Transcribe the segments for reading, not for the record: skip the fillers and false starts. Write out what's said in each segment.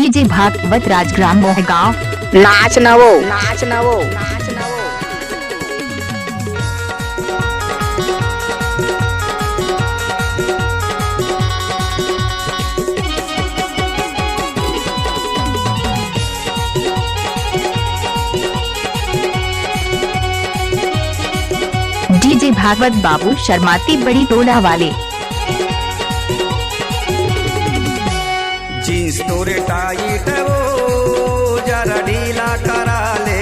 DJ Bhagavat Rajgram Mohgaon. नाच नवो नाच नवो नाच नवो। डीजे भागवत बाबू शर्माती बड़ी टोला वाले। जींस तोरे टाइट वो जरा ढीला करा ले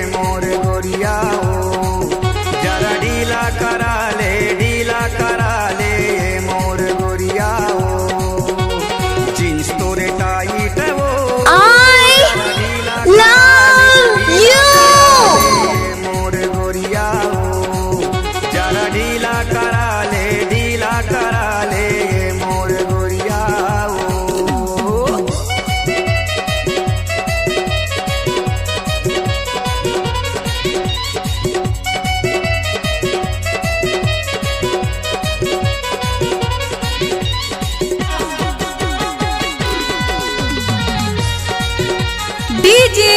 मोर गोरिया हो। जरा ढीला करा ले मोर गोरिया हो। जींस तोरे टाइट वो जरा ढीला मोर गोरिया हो। जरा ढीला करा ले मोर गोरिया हो। डीजे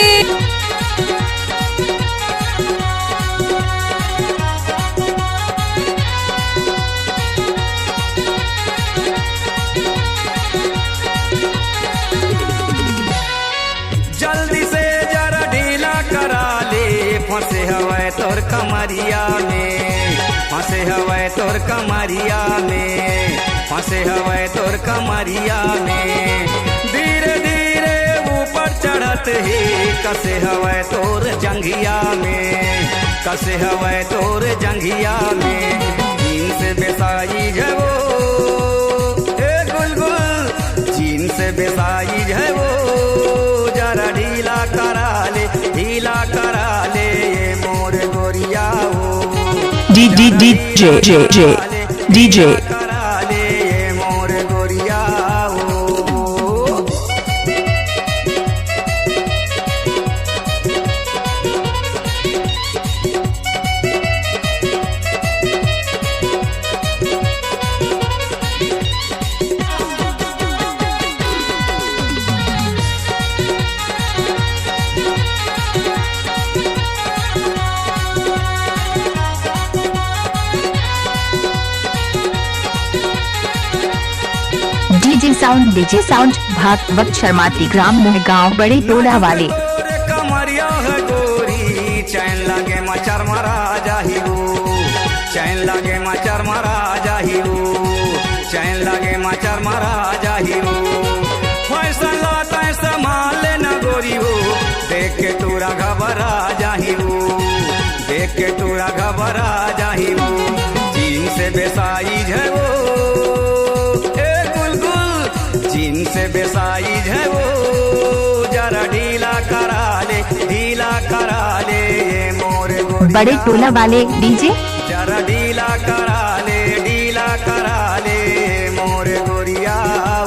जल्दी से जरा ढीला करा ले। फंसे हवे तोर कमरिया में, फंसे हवे तोर कमरिया में, फंसे हवे तोर कमरिया में। धीरे धीरे ऊपर चढ़त ही कसे हवे तोर जंघिया में, कसे हवे तोर जंघिया में। जींस बेसाई जवो ए गुलगुल, जींस बेसाई जवो जरा ढीला करा ले मोर गोरिया हो। डीजे करा ले मोर गोरिया हो। DJ sound Bhagavat शर्माती gram Mohgaon बड़े टोला वाले। कमरिया है गोरी चैन लगे मचर मरा जाहिरू, चैन लगे मचर मरा जाहिरू, चैन लगे मचर मरा जाहिरू। फैसन लाता संभाल न गोरी हो, देख के तोरा घबरा जाहिरू, देख के तोरा घबरा जाहिरू। जींस बेसाई है वो जींस बेसाइज है वो जरा ढीला करा ले मोर गोरिया। बड़े टोला वाले डीजे जरा ढीला करा ले मोर गोरिया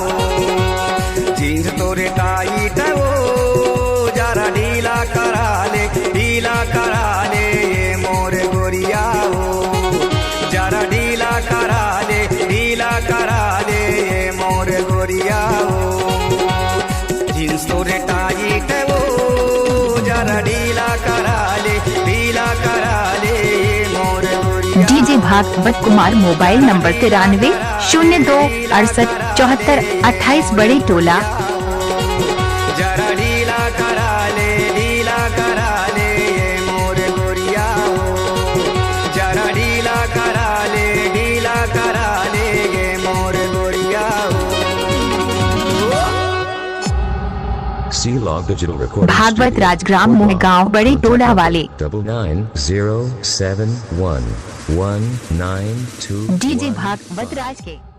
हो। जींस तोरे टाइट है वो जरा ढीला करा ले मोर गोरिया हो। जरा ढीला करा ले मोर गोरिया हो। जींस तोरे टाइट है वो जरा ढीला करा ले मोर गोरिया। DJ Bhagwat Kumar mobile number 93 02 68 74 28 बड़े टोला। जरा ढीला करा ले मोर गोरिया हो। जरा ढीला करा ले मोर गोरिया हो। C-Log Digital Recording Bhagavat Studio. Rajgram Mohgaon बड़े टोला वाले। 99071192. डीजे भागवत राज के